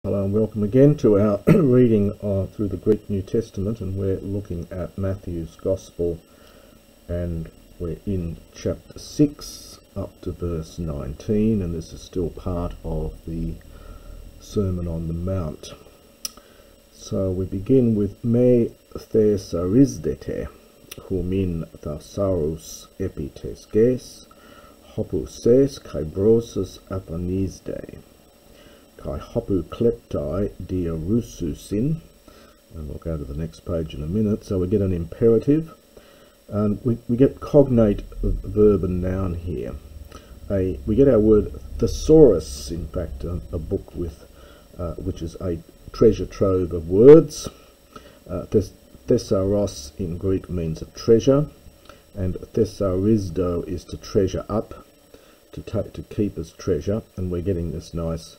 Hello and welcome again to our reading through the Greek New Testament, and we're looking at Matthew's Gospel, and we're in chapter 6 up to verse 19, and this is still part of the Sermon on the Mount. So we begin with Me thesaurizdete humin thesaurus epitesges hopouses kaibrosus aponisde kai hopu kleptai diarususin, and we'll go to the next page in a minute. So we get an imperative, and we get cognate verb and noun here. We get our word thesaurus, in fact, a book with which is a treasure trove of words. Thesauros in Greek means a treasure, and thesaurizdo is to treasure up, to keep as treasure, and we're getting this nice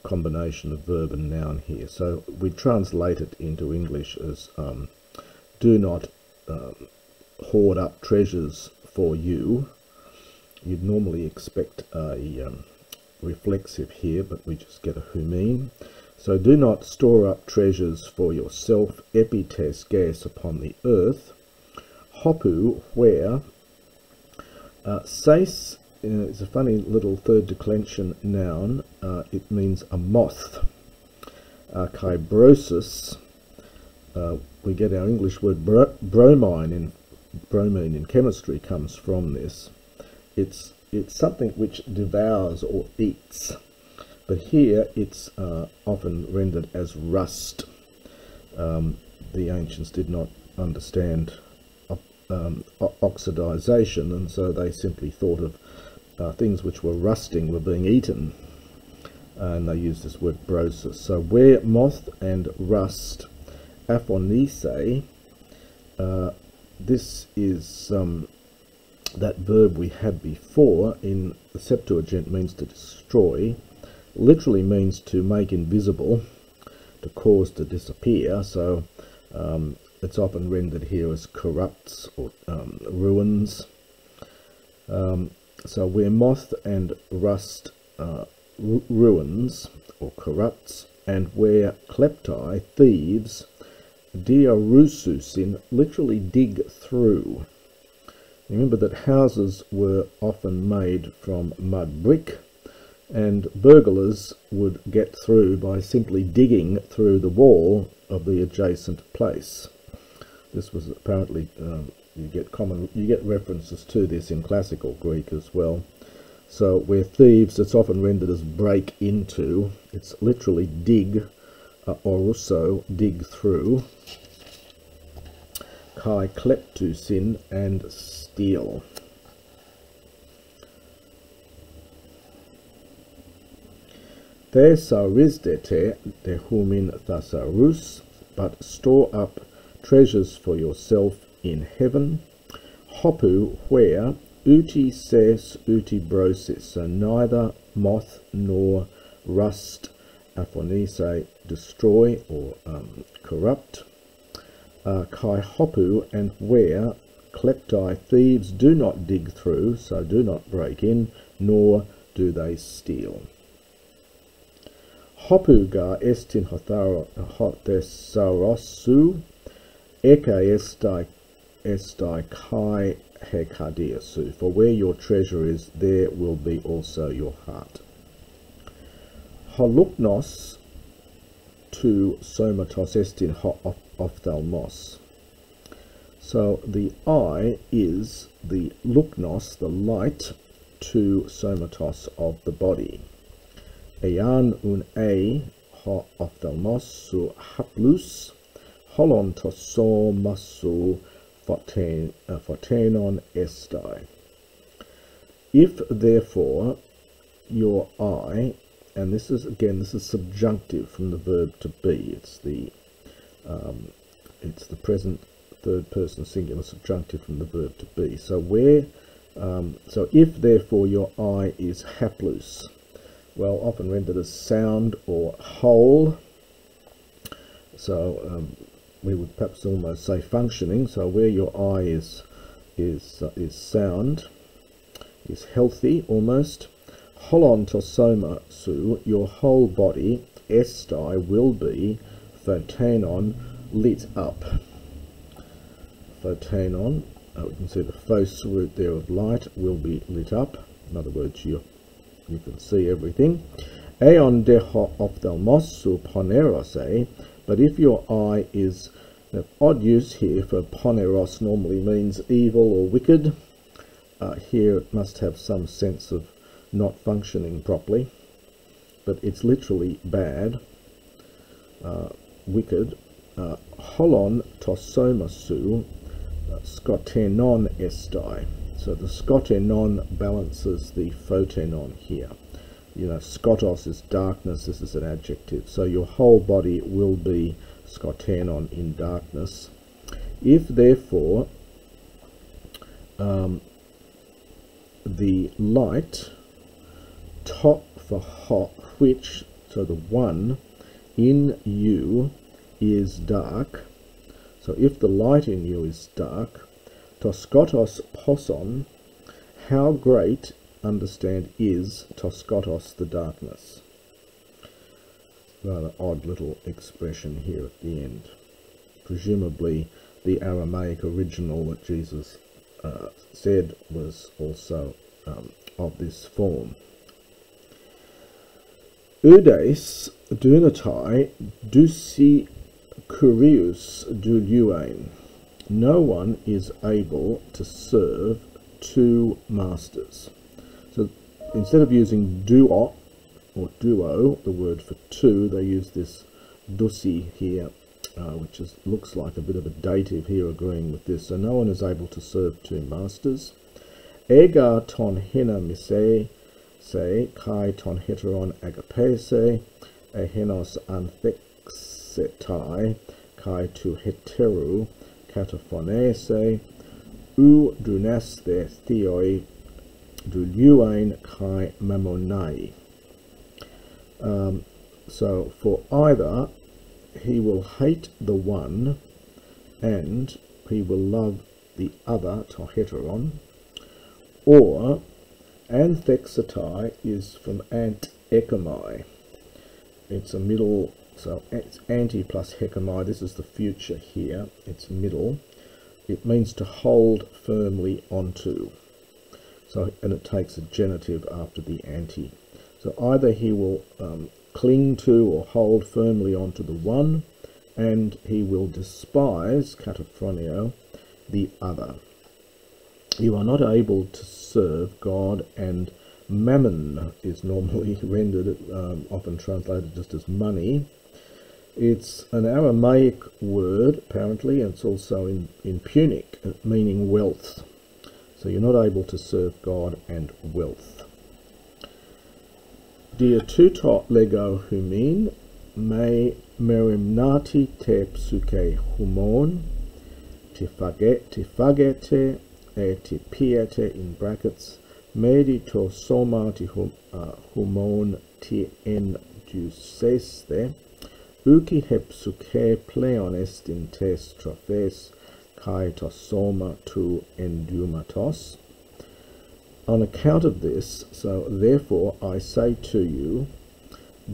combination of verb and noun here. So we translate it into English as do not hoard up treasures for you. You'd normally expect a reflexive here, but we just get a humin. So do not store up treasures for yourself, epitesges, upon the earth, hopu, where, seis, it's a funny little third declension noun. It means a moth. Kaibrosus, we get our English word bromine in chemistry comes from this. It's something which devours or eats, but here it's often rendered as rust. The ancients did not understand oxidization, and so they simply thought of things which were rusting were being eaten, and they used this word brosis. So where moth and rust, aphonise, this is that verb we had before in the Septuagint, means to destroy, literally means to make invisible, to cause to disappear. So it's often rendered here as corrupts or ruins. So where moth and rust ruins or corrupts, and where kleptai, thieves, diarususin, literally dig through. Remember that houses were often made from mud brick, and burglars would get through by simply digging through the wall of the adjacent place. This was apparently you get references to this in classical Greek as well. So where thieves, it's often rendered as break into. It's literally dig, or also dig through. Kai kleptusin, and steal. Thesaurisdete dehumin thesaurus, but store up treasures for yourself in heaven. Hopu, where, uti ses uti brosis, so neither moth nor rust, aphonise, destroy or corrupt. Kai hopu, and where, kleptai, thieves, do not dig through, so do not break in, nor do they steal. Hopu ga estin thesaurosu, eka estai kai hekadiasu, for where your treasure is, there will be also your heart. Holuknos to somatos estin ophthalmos. So the eye is the luknos, the light, to somatos, of the body. Ean un ho ophthalmos su haplus, holon toso masu photenon estai. If therefore your eye, and this is subjunctive from the verb to be. It's the present third person singular subjunctive from the verb to be. So so if therefore your eye is haplus, well, often rendered as sound or whole. So we would perhaps almost say functioning. So where your eye is sound, is healthy almost. Holon tosoma su, your whole body, estai, will be, photenon, lit up. Photenon, we can see the phos root there of light, will be lit up. In other words, you can see everything. Aeon deho ophthalmos su ponerose, but if your eye is, now, odd use here for poneros normally means evil or wicked. Here it must have some sense of not functioning properly, but it's literally bad, wicked. Holon tosomasu, skotenon estai. So the skotenon balances the photenon here. You know, skotos is darkness, this is an adjective. So your whole body will be skotenon, in darkness. If therefore the light, to for hot, which, so the one in you is dark, so if the light in you is dark, to skotos poson, how great, understand, is to skotos, the darkness. Rather odd little expression here at the end. Presumably the Aramaic original that Jesus said was also of this form. Eudes dunatai dusi kurius duluain. No one is able to serve two masters. So instead of using duo or duo, the word for two, they use this dusi here, which looks like a bit of a dative here, agreeing with this. So no one is able to serve two masters. Ega ton hina mise se kai ton heteron agapese ehenos anthexetai kai tu heteru kataphonese u dunaste theoi duluain kai mamonai. So for either he will hate the one and he will love the other, to heteron, or anthexetai is from ant-ekamai. It's a middle, so it's anti plus hekamai. This is the future here. It's middle. It means to hold firmly onto. So, and it takes a genitive after the anti. So either he will cling to or hold firmly onto the one, and he will despise, kataphronio, the other. You are not able to serve God, and mammon is normally rendered, often translated just as money. It's an Aramaic word, apparently, and it's also in Punic, meaning wealth. So you're not able to serve God and wealth. Diatuto lego humin, me merimnati te psuke humon, tifagete tipiete, in brackets, medito soma ti humon ti enduceste, uki hepsuke pleon est in tes trophes, kai to soma tu endumatos. On account of this, so therefore I say to you,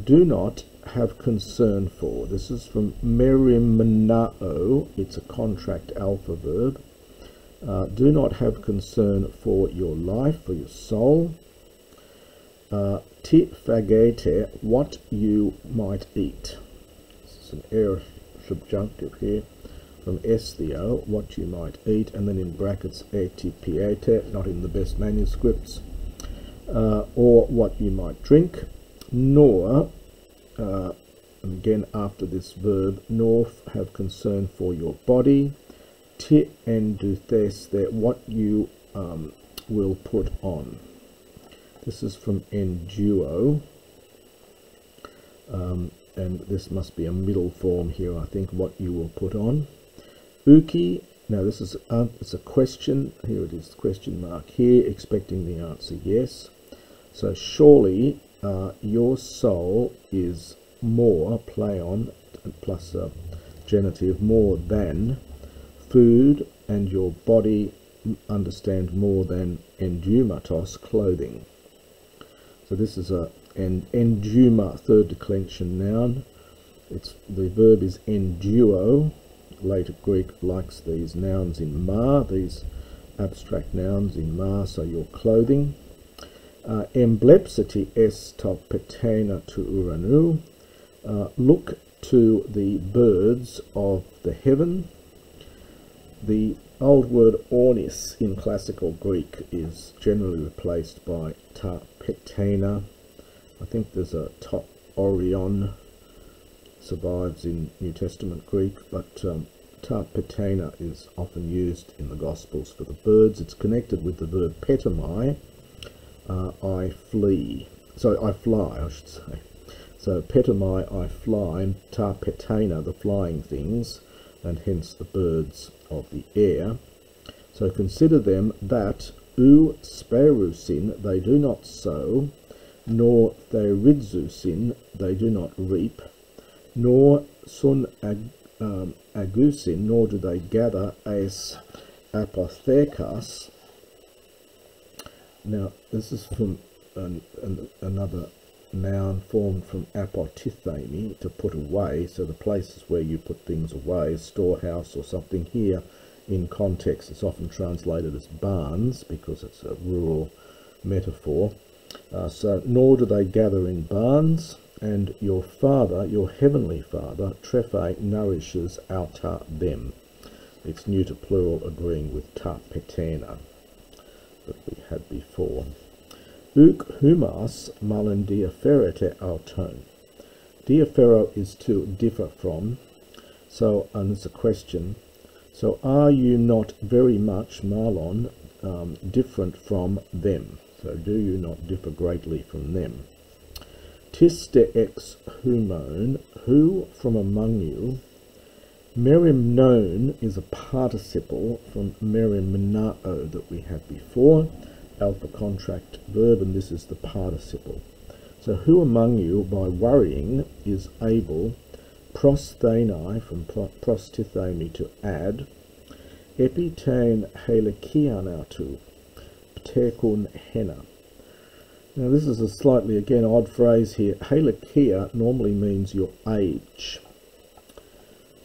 do not have concern for. This is from merimnao, it's a contract alpha verb. Do not have concern for your life, for your soul. Ti fagete, what you might eat. This is an air subjunctive here. From esthio, what you might eat, and then in brackets eti piete, not in the best manuscripts, or what you might drink, nor, again after this verb, nor have concern for your body, ti enduthes, that what you will put on. This is from enduo, and this must be a middle form here, I think, what you will put on. Uki, now this is it's a question, here it is, question mark here, expecting the answer yes. So surely your soul is more, play on, plus a genitive, more than food, and your body, understand, more than endumatos, clothing. So this is an enduma, third declension noun. The verb is enduo. Later Greek likes these nouns in ma, these abstract nouns in ma, so your clothing. Emblepsity est petena tu uranu. Look to the birds of the heaven. The old word ornis in classical Greek is generally replaced by ta petena. I think there's a ta orion survives in New Testament Greek, but ta petena is often used in the Gospels for the birds. It's connected with the verb petamai, I flee. So I fly, I should say. So petamai, I fly, and ta petena, the flying things, and hence the birds of the air. So consider them that sperusin, they do not sow, nor theridzusin, they do not reap, nor sun agusin, nor do they gather as apothekas. Now this is from another noun formed from apotithemi, to put away, so the places where you put things away, a storehouse or something. Here in context it's often translated as barns because it's a rural metaphor. So nor do they gather in barns, and your Father, your heavenly Father, Trephe, nourishes auta them. It's neuter plural, agreeing with ta petena that we had before. Uk humas malin diaferete auton. Diafero is to differ from. So, and it's a question. So, are you not very much, malon, different from them? So, do you not differ greatly from them? Tis de ex humon, who from among you. Merimnon is a participle from merimnao that we had before, alpha contract verb, and this is the participle. So who among you by worrying is able, prosthenai from prostithemi, to add, epitein helikianatu, ptekun hena. Now this is a slightly, again, odd phrase here. Helikia normally means your age.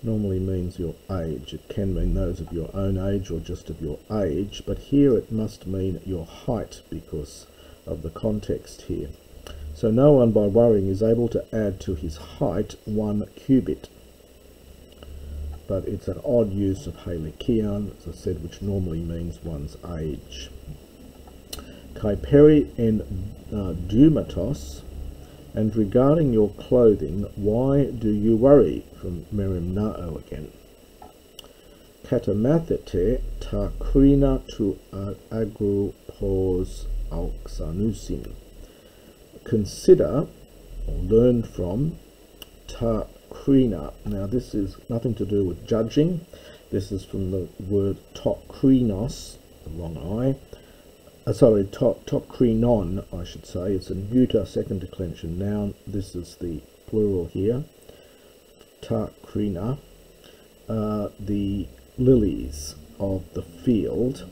Normally means your age. It can mean those of your own age or just of your age, but here it must mean your height because of the context here. So no one by worrying is able to add to his height 1 cubit. But it's an odd use of helikian, as I said, which normally means one's age. Kai peri en dumatos, and regarding your clothing, why do you worry? From merimnao again. Katamathete ta krina tu agru pos auxanusin. Consider, or learn from, ta krina. Now this is nothing to do with judging. This is from the word tokrinos, the wrong eye. Tokrinon, I should say. It's a neuter second declension noun. This is the plural here. Takrina, the lilies of the field,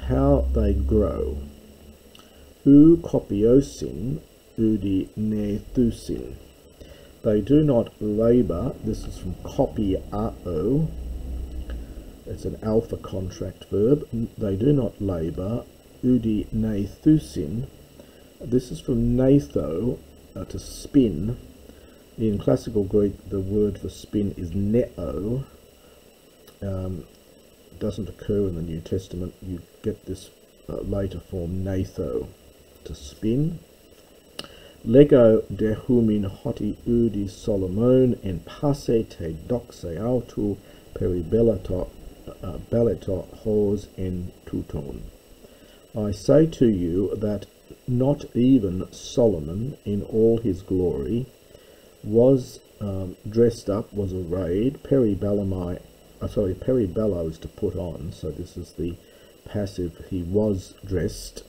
how they grow. U kopiosin, udi nethusin. They do not labour. This is from kopiao. It's an alpha contract verb. They do not labour. Udi nethusin. This is from natho, to spin. In classical Greek, the word for spin is neo. Doesn't occur in the New Testament. You get this later form natho, to spin. Lego de humin hoti udi Solomon en passe te doxe autu peribelato hos en tuton. I say to you that not even Solomon in all his glory was dressed up, was arrayed. Peribello is to put on, so this is the passive. He was dressed,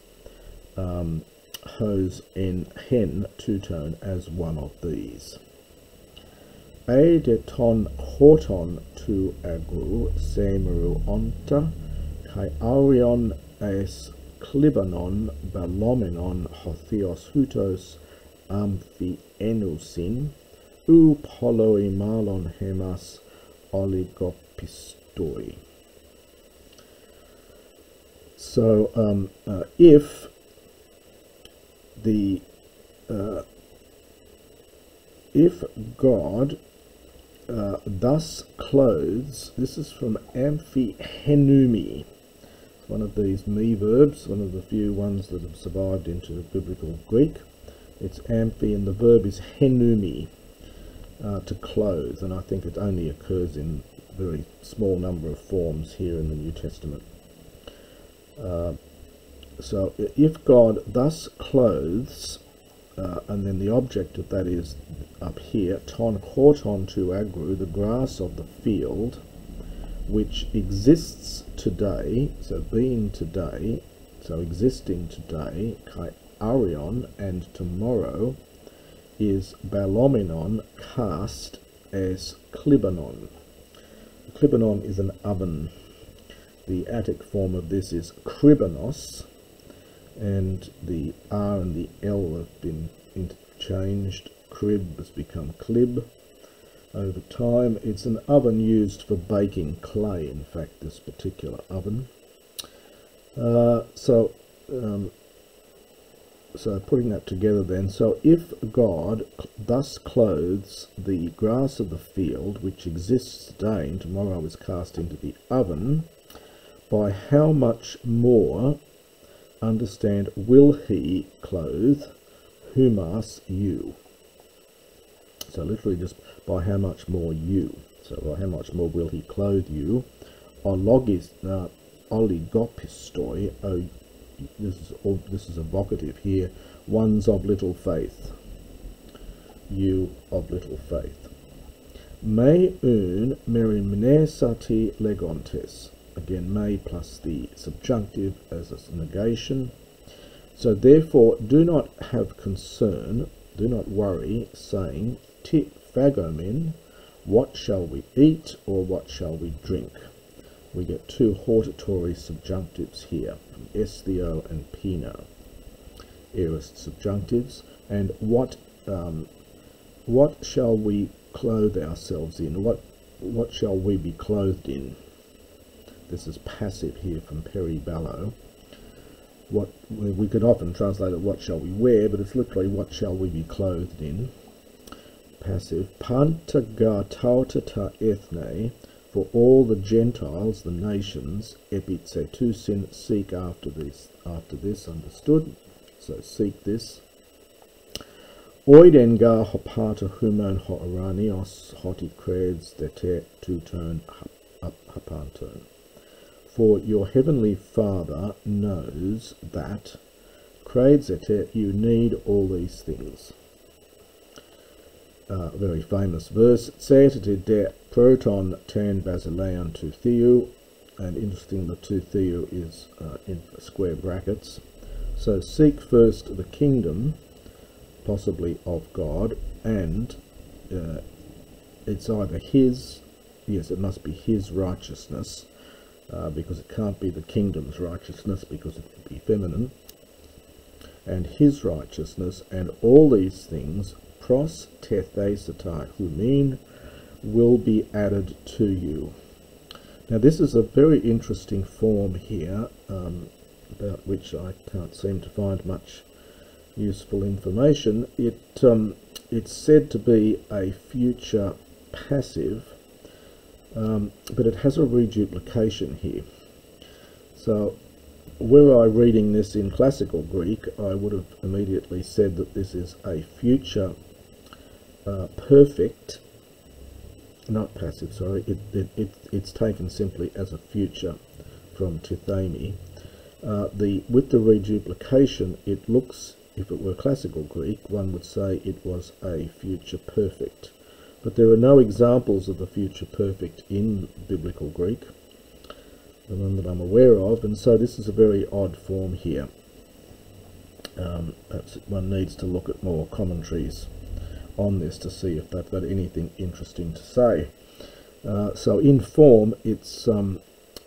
hos en hen, two-tone, as one of these. E de ton horton tu agru semeru onta, kai aurion es klibanon, balomenon, hotheos hutos, amphienusin, ou poloimalon hemas oligopistoi. So if God thus clothes, this is from amphihenumi, one of these me verbs, one of the few ones that have survived into biblical Greek. It's amphi and the verb is henumi, to clothe, and I think it only occurs in a very small number of forms here in the New Testament. So if God thus clothes, and then the object of that is up here, ton horton tu agru, the grass of the field, which exists today, so being today, so existing today, kai arion, and tomorrow, is balomenon, cast as klibanon. Klibanon is an oven. The Attic form of this is kribanos, and the R and the L have been interchanged. Crib has become clib over time. It's an oven used for baking clay, in fact, this particular oven. So putting that together then, so if God thus clothes the grass of the field, which exists today and tomorrow is cast into the oven, by how much more, understand, will he clothe humas, you? So literally just by how much more you. So by how much more will he clothe you? Oligopistoi, this is a vocative here, ones of little faith, you of little faith. Me un merimnesati legontes. Again, may plus the subjunctive as a negation. So therefore, do not have concern, do not worry, saying, ti phagomen, what shall we eat, or what shall we drink? We get two hortatory subjunctives here, from estheo and pino, aorist subjunctives. And what shall we clothe ourselves in? What shall we be clothed in? This is passive here from peribalo. What we could often translate it, what shall we wear, but it's literally what shall we be clothed in. Passive. Pantagautautata ethne, for all the Gentiles, the nations, epitsetusin, seek after this, understood. So seek this. Oidenga hopata humon hooranios hoti creds dete tuton hapanton. For your heavenly Father knows that, credzete, you need all these things. Very famous verse. Tsetete de proton ten basileon to theou, and interesting, the to theou is in square brackets. So seek first the kingdom, possibly of God, and it's either his, yes, it must be his righteousness, because it can't be the kingdom's righteousness, because it would be feminine, and his righteousness, and all these things, pros tethesatai humin, will be added to you. Now this is a very interesting form here, about which I can't seem to find much useful information. It's said to be a future passive, but it has a reduplication here. So were I reading this in classical Greek, I would have immediately said that this is a future perfect, not passive, sorry, it's taken simply as a future from tithemi. With the reduplication, it looks, if it were classical Greek, one would say it was a future perfect. But there are no examples of the future perfect in biblical Greek, the one that I'm aware of, and so this is a very odd form here. Perhaps one needs to look at more commentaries on this to see if they've got anything interesting to say. So in form, it's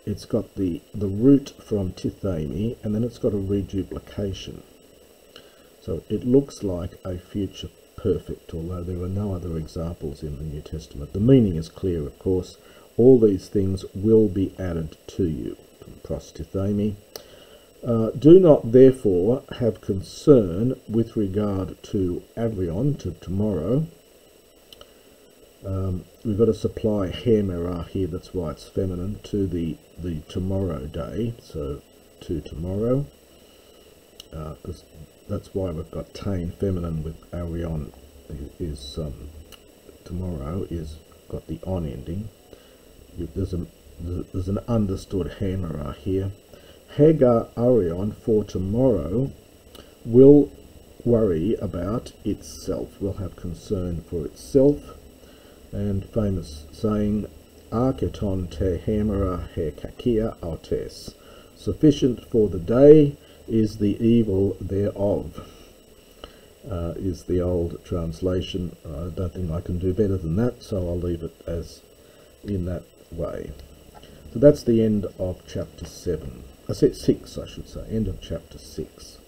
it's got the root from tithemi, and then it's got a reduplication. So it looks like a future perfect, although there are no other examples in the New Testament. The meaning is clear, of course. All these things will be added to you. Pros tithemi. Do not therefore have concern with regard to Avrion, to tomorrow. We've got to supply hemera here, that's why it's feminine, to the tomorrow day, so to tomorrow, because that's why we've got tain feminine with Arion is tomorrow is got the on ending. There's an understood hemera here. Hagar Arion for tomorrow will worry about itself, will have concern for itself. And famous saying, Arketon te hemera he kakia autes. Sufficient for the day is the evil thereof, is the old translation. I don't think I can do better than that, so I'll leave it as in that way. So that's the end of chapter 7. I said 6, I should say, end of chapter 6.